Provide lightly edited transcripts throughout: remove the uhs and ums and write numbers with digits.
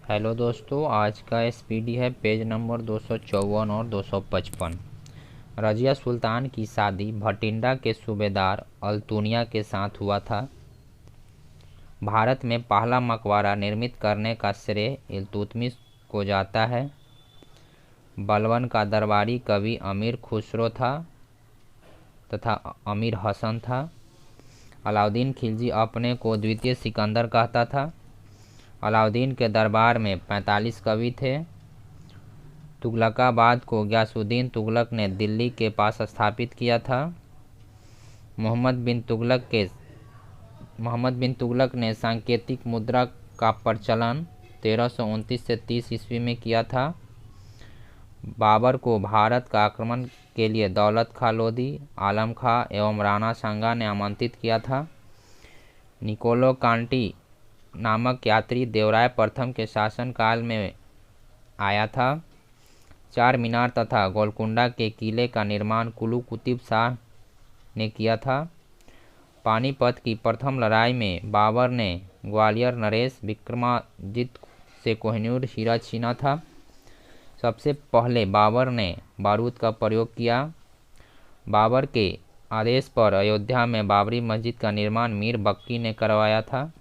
Hello दोस्तों, आज का एसपीडी है पेज नंबर 254 और 255। रजिया सुल्तान की शादी भटिंडा के सूबेदार अल्तुनिया के साथ हुआ था। भारत में पहला मकबरा निर्मित करने का श्रेय इल्तुतमिश को जाता है। बलबन का दरबारी कवि अमीर खुसरो था तथा अमीर हसन था। अलाउद्दीन खिलजी अपने को द्वितीय सिकंदर कहता था। अलाउद्दीन के दरबार में 45 कवि थे। तुगलकाबाद को गयासुद्दीन तुगलक ने दिल्ली के पास स्थापित किया था। मोहम्मद बिन तुगलक ने सांकेतिक मुद्रा का प्रचलन 1329 से 30 ईस्वी में किया था। बाबर को भारत का आक्रमण के लिए दौलत खां लोदी, आलम खां एवं राणा सांगा ने आमंत्रित किया था। निकोलो कांटी नामक यात्री देवराय प्रथम के शासनकाल में आया था। चार मीनार तथा गोलकुंडा के किले का निर्माण कुली कुतुब शाह ने किया था। पानीपत की प्रथम लड़ाई में बाबर ने ग्वालियर नरेश विक्रमादित्य से कोहिनूर हीरा छीना था। सबसे पहले बाबर ने बारूद का प्रयोग किया। बाबर के आदेश पर अयोध्या में बाबरी मस्जिद का निर्माण मीर बक्की ने करवाया था।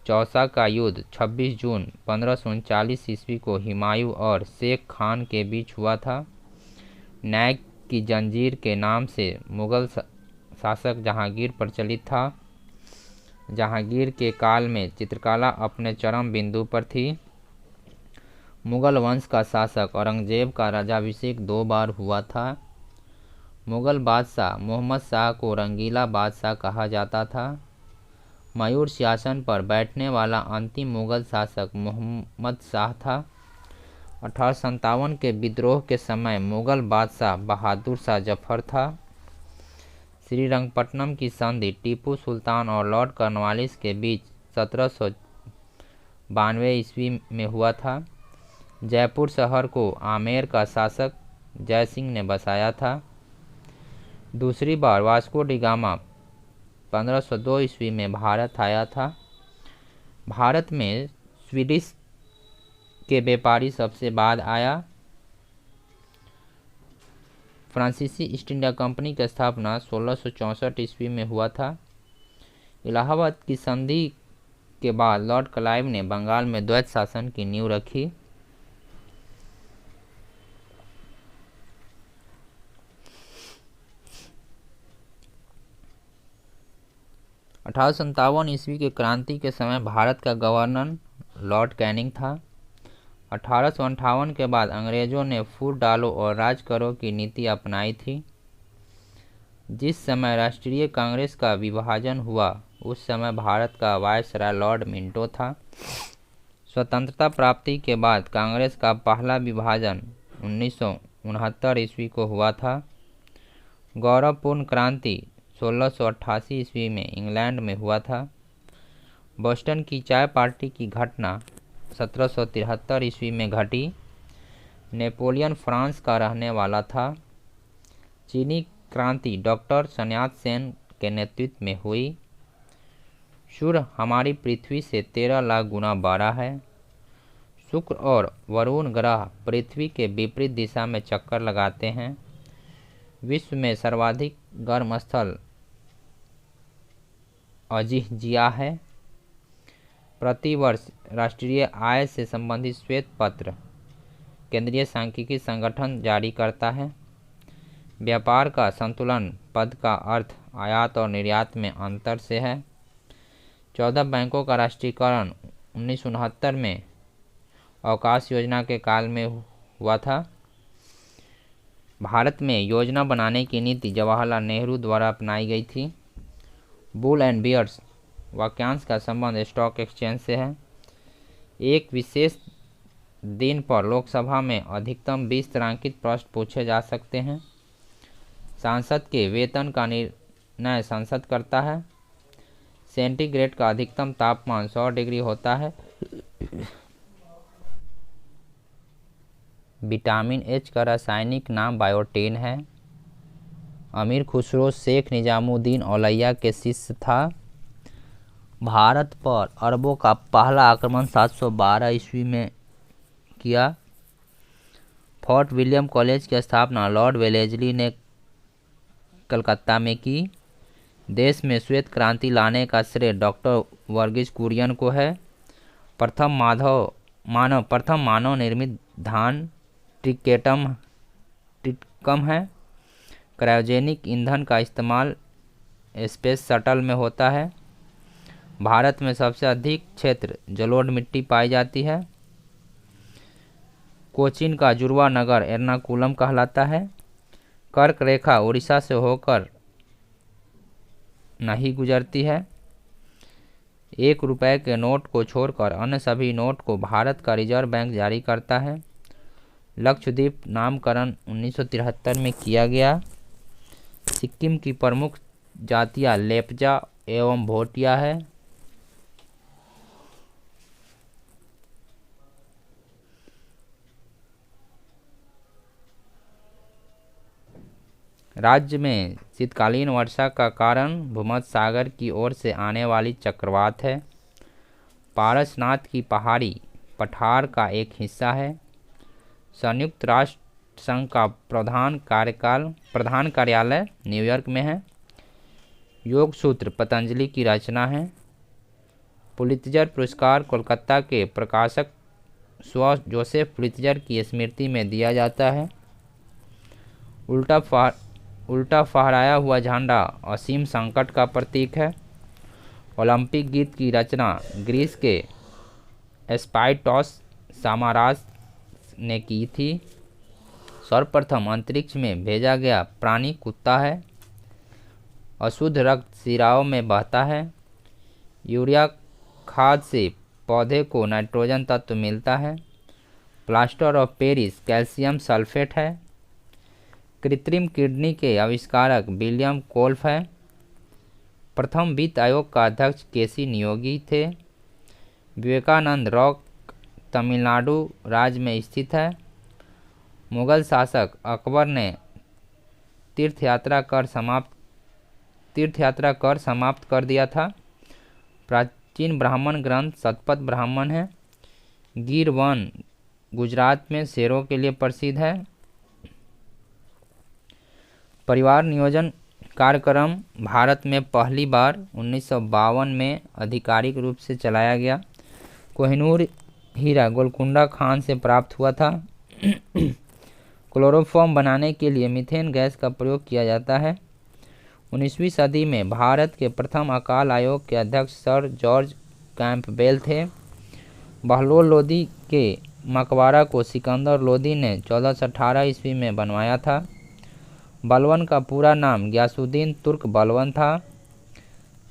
चौसा का युद्ध 26 जून 1539 ईस्वी को हुमायूं और शेख खान के बीच हुआ था। न्याय की जंजीर के नाम से मुगल शासक जहांगीर प्रचलित था। जहांगीर के काल में चित्रकला अपने चरम बिंदु पर थी। मुगल वंश का शासक औरंगजेब का राज्याभिषेक 2 बार हुआ था। मुगल बादशाह मोहम्मद शाह को रंगीला बादशाह कहा जाता था। मयूर सिंहासन पर बैठने वाला अंतिम मुगल शासक मोहम्मद शाह था। 1857 के विद्रोह के समय मुगल बादशाह बहादुर शाह जफर था। श्रीरंगपट्टनम की संधि टीपू सुल्तान और लॉर्ड कॉर्नवालिस के बीच 1792 ईस्वी में हुआ था। जयपुर शहर को आमेर का शासक जय सिंह ने बसाया था। दूसरी बार वास्को डी गामा 1502 ईस्वी में भारत आया था। भारत में स्वीडिश के व्यापारी सबसे बाद आया। फ्रांसीसी ईस्ट इंडिया कंपनी की स्थापना 1664 ईस्वी में हुआ था। इलाहाबाद की संधि के बाद लॉर्ड क्लाइव ने बंगाल में द्वैत शासन की नींव रखी। ईस्वी के क्रांति के समय भारत का गवर्नर लॉर्ड कैनिंग था। 1858 के बाद अंग्रेजों ने फूट डालो और राज करो की नीति अपनाई थी। जिस समय राष्ट्रीय कांग्रेस का विभाजन हुआ उस समय भारत का वायसराय लॉर्ड मिंटो था। स्वतंत्रता प्राप्ति के बाद कांग्रेस का पहला विभाजन 1969 ईस्वी को हुआ था। गौरवपूर्ण क्रांति 1688 ईस्वी में इंग्लैंड में हुआ था। बोस्टन की चाय पार्टी की घटना 1773 ईस्वी में घटी। नेपोलियन फ्रांस का रहने वाला था। चीनी क्रांति डॉक्टर सन्यात सेन के नेतृत्व में हुई। सूर्य हमारी पृथ्वी से 13 लाख गुना बड़ा है। शुक्र और वरुण ग्रह पृथ्वी के विपरीत दिशा में चक्कर लगाते हैं। विश्व में सर्वाधिक गर्म स्थल अज़ीजिया है। प्रतिवर्ष राष्ट्रीय आय से संबंधित श्वेत पत्र केंद्रीय सांख्यिकी संगठन जारी करता है। व्यापार का संतुलन पद का अर्थ आयात और निर्यात में अंतर से है। 14 बैंकों का राष्ट्रीयकरण 1969 में अवकाश योजना के काल में हुआ था। भारत में योजना बनाने की नीति जवाहरलाल नेहरू द्वारा अपनाई गई थी। बुल एंड बियर्स वाक्यांश का संबंध स्टॉक एक्सचेंज से है। एक विशेष दिन पर लोकसभा में अधिकतम 20 तारांकित प्रश्न पूछे जा सकते हैं। सांसद के वेतन का निर्णय संसद करता है। सेंटीग्रेड का अधिकतम तापमान 100 डिग्री होता है। विटामिन एच का रासायनिक नाम बायोटिन है। अमीर खुसरो शेख निजामुद्दीन औलैया के शिष्य था। भारत पर अरबों का पहला आक्रमण 712 ईस्वी में किया। फोर्ट विलियम कॉलेज की स्थापना लॉर्ड वेलेस्ली ने कलकत्ता में की। देश में श्वेत क्रांति लाने का श्रेय डॉक्टर वर्गीज कुरियन को है। प्रथम मानव निर्मित धान टिकम है। क्रायोजेनिक ईंधन का इस्तेमाल स्पेस शटल में होता है। भारत में सबसे अधिक क्षेत्र जलोढ़ मिट्टी पाई जाती है। कोचीन का जुड़वा नगर एर्नाकुलम कहलाता है। कर्क रेखा उड़ीसा से होकर नहीं गुजरती है। 1 रुपये के नोट को छोड़कर अन्य सभी नोट को भारत का रिजर्व बैंक जारी करता है। लक्षद्वीप नामकरण 1973 में किया गया। सिक्किम की प्रमुख जातियाँ लेप्चा एवं भोटिया है। राज्य में शीतकालीन वर्षा का कारण भूमध्य सागर की ओर से आने वाली चक्रवात है। पारसनाथ की पहाड़ी पठार का एक हिस्सा है। संयुक्त राष्ट्र संघ का प्रधान कार्यालय न्यूयॉर्क में है। योग सूत्र पतंजलि की रचना है। पुलित्जर पुरस्कार कोलकाता के प्रकाशक स्व जोसेफ पुलित्जर की स्मृति में दिया जाता है। उल्टा फहराया हुआ झंडा असीम संकट का प्रतीक है। ओलंपिक गीत की रचना ग्रीस के एस्पाइटॉस सामारास ने की थी। सर्वप्रथम अंतरिक्ष में भेजा गया प्राणी कुत्ता है। अशुद्ध रक्त सिराओं में बहता है। यूरिया खाद से पौधे को नाइट्रोजन तत्व मिलता है। Plaster of Paris calcium sulphate है। कृत्रिम किडनी के आविष्कारक विलियम कोल्फ है। प्रथम वित्त आयोग का अध्यक्ष केसी नियोगी थे। विवेकानंद रॉक तमिलनाडु राज्य में स्थित है। मुगल शासक अकबर ने तीर्थयात्रा कर समाप्त कर दिया था। प्राचीन ब्राह्मण ग्रंथ शतपथ ब्राह्मण है। गिर वन गुजरात में शेरों के लिए प्रसिद्ध है। परिवार नियोजन कार्यक्रम भारत में पहली बार 1952 में आधिकारिक रूप से चलाया गया। कोहिनूर हीरा गोलकुंडा खान से प्राप्त हुआ था। क्लोरोफॉर्म बनाने के लिए मीथेन गैस का प्रयोग किया जाता है। 19वीं सदी में भारत के प्रथम अकाल आयोग के अध्यक्ष सर जॉर्ज कैंपबेल थे। बहलोल लोदी के मकबरा को सिकंदर लोदी ने 1418 ईस्वी में बनवाया था। बलवन का पूरा नाम गयासुद्दीन तुर्क बलवन था।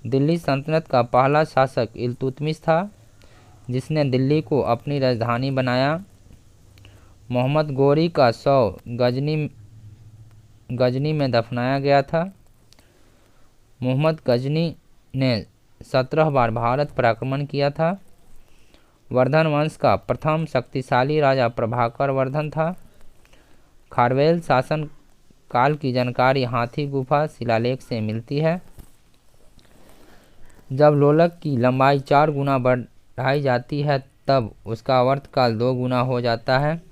दिल्ली सल्तनत का पहला शासक इल्तुतमिश था, जिसने दिल्ली को अपनी राजधानी बनाया। मोहम्मद गोरी का शव गजनी में दफनाया गया था। मोहम्मद गजनी ने 17 बार भारत पर आक्रमण किया था। वर्धन वंश का प्रथम शक्तिशाली राजा प्रभाकर वर्धन था। खारवेल शासन काल की जानकारी हाथी गुफा शिलालेख से मिलती है। जब लोलक की लंबाई 4 गुना बढ़ाई जाती है तब उसका आवर्तकाल 2 गुना हो जाता है।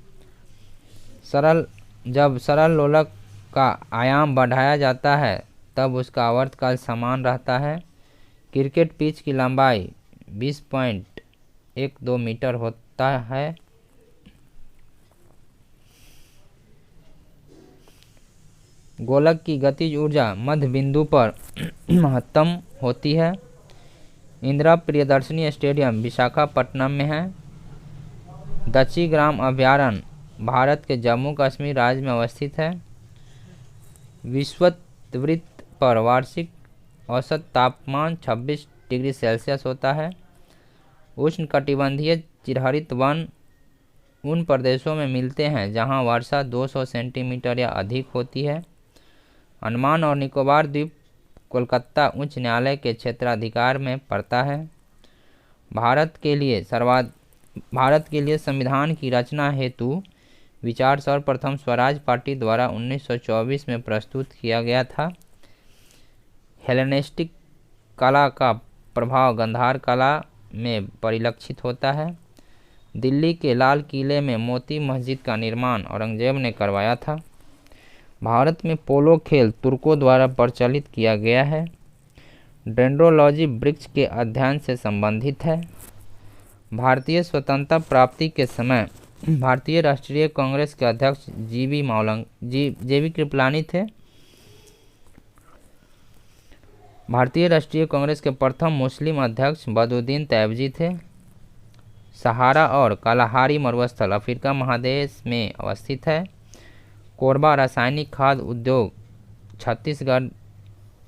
जब सरल लोलक का आयाम बढ़ाया जाता है तब उसका आवर्तकाल समान रहता है। क्रिकेट पिच की लंबाई 20.12 मीटर होता है। गोलक की गतिज ऊर्जा मध्य बिंदु पर महत्तम होती है। इंदिरा प्रियदर्शनी स्टेडियम विशाखापट्टनम में है। दक्षी ग्राम अभयारण्य भारत के जम्मू कश्मीर राज्य में अवस्थित है। विषुववृत्त पर वार्षिक औसत तापमान 26 डिग्री सेल्सियस होता है। उष्णकटिबंधीय चिरहरित वन उन प्रदेशों में मिलते हैं जहां वर्षा 200 सेंटीमीटर या अधिक होती है। अंडमान और निकोबार द्वीप कोलकाता उच्च न्यायालय के क्षेत्राधिकार में पड़ता है। भारत के लिए संविधान की रचना हेतु विचार सर्वप्रथम स्वराज पार्टी द्वारा 1924 में प्रस्तुत किया गया था। हेलेनिस्टिक कला का प्रभाव गांधार कला में परिलक्षित होता है। दिल्ली के लाल किले में मोती मस्जिद का निर्माण औरंगजेब ने करवाया था। भारत में पोलो खेल तुर्कों द्वारा प्रचलित किया गया है। डेंड्रोलॉजी वृक्ष के अध्ययन से संबंधित है। भारतीय स्वतंत्रता प्राप्ति के समय भारतीय राष्ट्रीय कांग्रेस के अध्यक्ष जेबी कृपलानी थे। भारतीय राष्ट्रीय कांग्रेस के प्रथम मुस्लिम अध्यक्ष बदरुद्दीन तैयबजी थे। सहारा और कालाहारी मरुस्थल अफ्रीका महादेश में अवस्थित है। कोरबा रासायनिक खाद्य उद्योग छत्तीसगढ़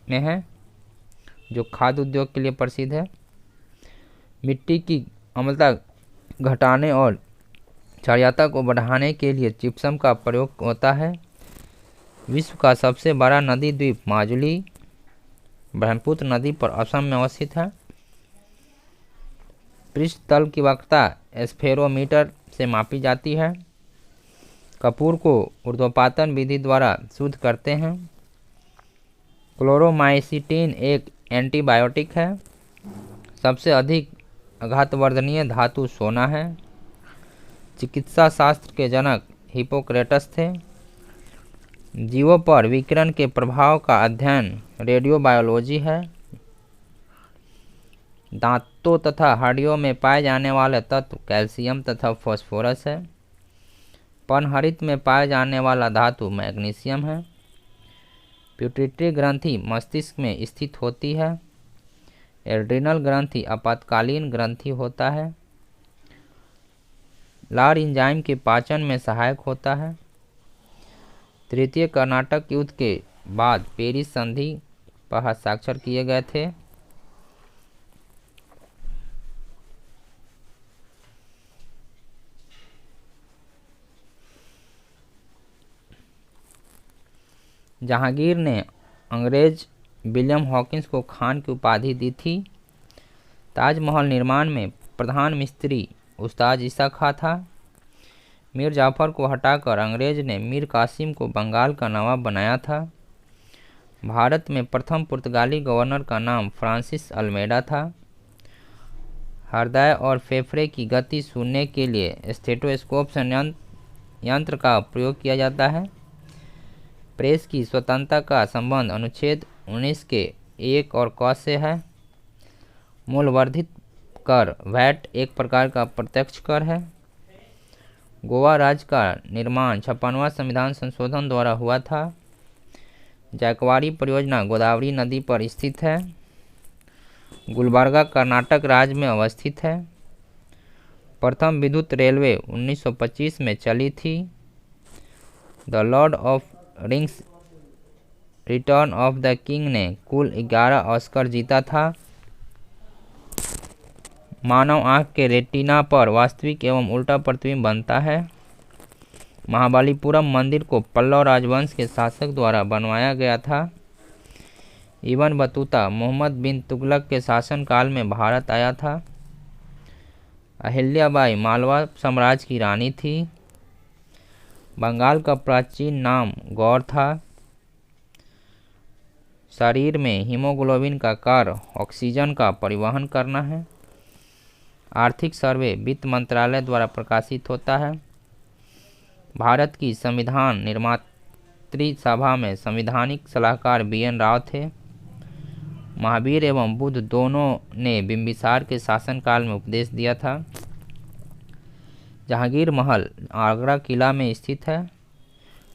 में है, जो खाद्य उद्योग के लिए प्रसिद्ध है। मिट्टी की अम्लता घटाने और क्षारीयता को बढ़ाने के लिए जिप्सम का प्रयोग होता है। विश्व का सबसे बड़ा नदी द्वीप माजुली ब्रह्मपुत्र नदी पर असम में अवस्थित है। पृष्ठ तल की वक्रता स्फेरोमीटर से मापी जाती है। कपूर को ऊर्ध्वपातन विधि द्वारा शुद्ध करते हैं। क्लोरोमाइसिटिन एक एंटीबायोटिक है। सबसे अधिक आघातवर्धनीय धातु सोना है। चिकित्सा शास्त्र के जनक हिप्पोक्रेटस थे। जीवों पर विकिरण के प्रभाव का अध्ययन रेडियोबायोलॉजी है। दांतों तथा हड्डियों में पाए जाने वाले तत्व कैल्शियम तथा फास्फोरस है। पनहरित में पाए जाने वाला धातु मैग्नीशियम है। पिट्यूटरी ग्रंथि मस्तिष्क में स्थित होती है। एड्रिनल ग्रंथि आपातकालीन ग्रंथि होता है। लार एंजाइम के पाचन में सहायक होता है। तृतीय कर्नाटक युद्ध के बाद पेरिस संधि पर हस्ताक्षर किए गए थे। जहांगीर ने अंग्रेज विलियम हॉकिंस को खान की उपाधि दी थी। ताजमहल निर्माण में प्रधान मिस्त्री उस्ताद ईसा खां था। मीर जाफर को हटाकर अंग्रेज ने मीर कासिम को बंगाल का नवाब बनाया था। भारत में प्रथम पुर्तगाली गवर्नर का नाम फ्रांसिस अल्मेडा था। हृदय और फेफड़े की गति सुनने के लिए स्टेथोस्कोप यंत्र का प्रयोग किया जाता है। प्रेस की स्वतंत्रता का संबंध अनुच्छेद 19 के 1 और क से है। मूल्यवर्धित कर वैट एक प्रकार का प्रत्यक्ष कर है। गोवा राज्य का निर्माण 56वां संविधान संशोधन द्वारा हुआ था। जैकवाड़ी परियोजना गोदावरी नदी पर स्थित है। गुलबर्गा कर्नाटक राज्य में अवस्थित है। प्रथम विद्युत रेलवे 1925 में चली थी। The Lord of rings return of the king ने कुल 11 ऑस्कर जीता था। मानव आँख के रेटिना पर वास्तविक एवं उल्टा प्रतिबिंब बनता है। महाबलीपुरम मंदिर को पल्लव राजवंश के शासक द्वारा बनवाया गया था। इब्न बतूता मोहम्मद बिन तुगलक के शासनकाल में भारत आया था। अहिल्याबाई मालवा साम्राज्य की रानी थी। बंगाल का प्राचीन नाम गौर था। शरीर में हीमोग्लोबिन का कार्य ऑक्सीजन का परिवहन करना है। आर्थिक सर्वे वित्त मंत्रालय द्वारा प्रकाशित होता है। भारत की संविधान निर्मात्री सभा में संवैधानिक सलाहकार BN राव थे। महावीर एवं बुद्ध दोनों ने बिंबिसार के शासनकाल में उपदेश दिया था। जहांगीर महल आगरा किला में स्थित है।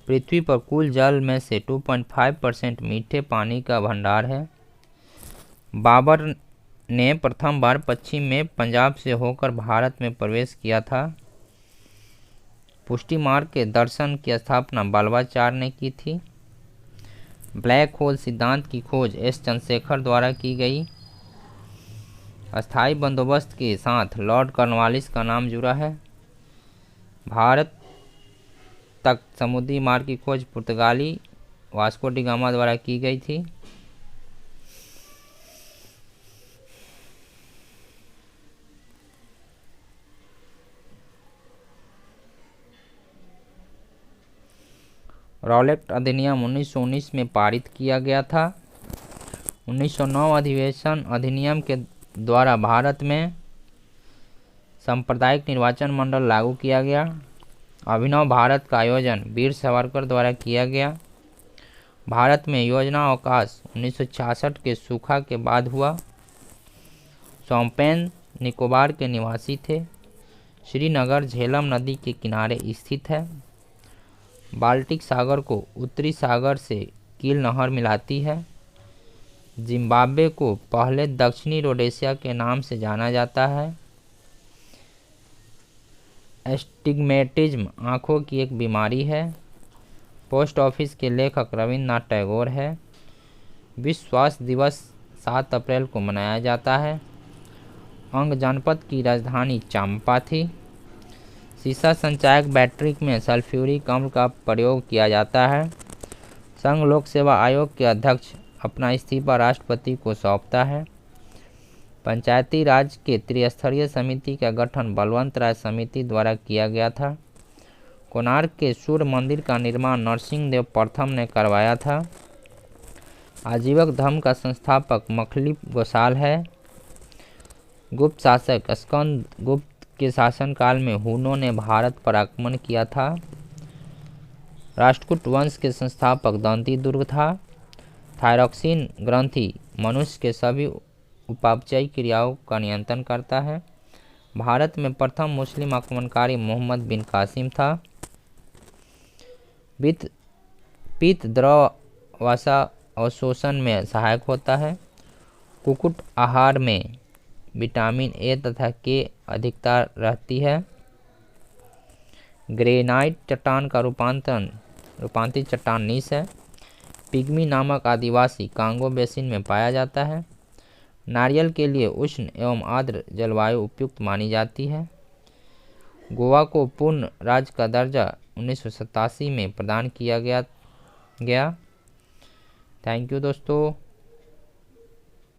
पृथ्वी पर कुल जल में से 2.5% मीठे पानी का भंडार है। बाबर ने प्रथम बार पश्चिम में पंजाब से होकर भारत में प्रवेश किया था। पुष्टि मार्ग के दर्शन की स्थापना बल्लभाचार्य ने की थी। ब्लैक होल सिद्धांत की खोज S चंद्रशेखर द्वारा की गई। अस्थायी बंदोबस्त के साथ लॉर्ड कॉर्नवालिस का नाम जुड़ा है। भारत तक समुद्री मार्ग की खोज पुर्तगाली वास्को डी गामा द्वारा की गई थी। रॉलेट अधिनियम 1919 में पारित किया गया था। 1909 अधिवेशन अधिनियम के द्वारा भारत में सांप्रदायिक निर्वाचन मंडल लागू किया गया। अभिनव भारत का आयोजन वीर सावरकर द्वारा किया गया। भारत में योजना अवकाश 1966 के सूखा के बाद हुआ। शोम्पेन निकोबार के निवासी थे। श्रीनगर झेलम नदी के किनारे स्थित है। बाल्टिक सागर को उत्तरी सागर से कील नहर मिलाती है। जिम्बाब्वे को पहले दक्षिणी रोडेशिया के नाम से जाना जाता है। एस्टिग्मेटिज्म आँखों की एक बीमारी है। पोस्ट ऑफिस के लेखक रविन्द्रनाथ टैगोर है। विश्व स्वास्थ्य दिवस 7 अप्रैल को मनाया जाता है। अंग जनपद की राजधानी चांपा थी। सीसा संचायक बैटरी में सल्फ्यूरिक अम्ल का प्रयोग किया जाता है। संघ लोक सेवा आयोग के अध्यक्ष अपना इस्तीफा राष्ट्रपति को सौंपता है। पंचायती राज के त्रिस्तरीय समिति का गठन बलवंत राय समिति द्वारा किया गया था। कोणार्क के सूर्य मंदिर का निर्माण नरसिंह देव प्रथम ने करवाया था। आजीवक धर्म का संस्थापक मखलिफ गोसाल है। गुप्त शासक स्कंद गुप्त के शासनकाल में हुनों ने भारत पर आक्रमण किया था। राष्ट्रकूट वंश के संस्थापक दंती दुर्ग था। थायरॉक्सिन ग्रंथि मनुष्य के सभी उपापचयी क्रियाओं का नियंत्रण करता है। भारत में प्रथम मुस्लिम आक्रमणकारी मोहम्मद बिन कासिम था। पित्त द्रव वसा अवशोषण में सहायक होता है। कुक्कुट आहार में विटामिन ए तथा के अधिकता रहती है। ग्रेनाइट चट्टान का रूपांतरित चट्टान नीस है। पिग्मी नामक आदिवासी कांगो बेसिन में पाया जाता है। नारियल के लिए उष्ण एवं आर्द्र जलवायु उपयुक्त मानी जाती है। गोवा को पूर्ण राज्य का दर्जा 1987 में प्रदान किया गया। थैंक यू दोस्तों।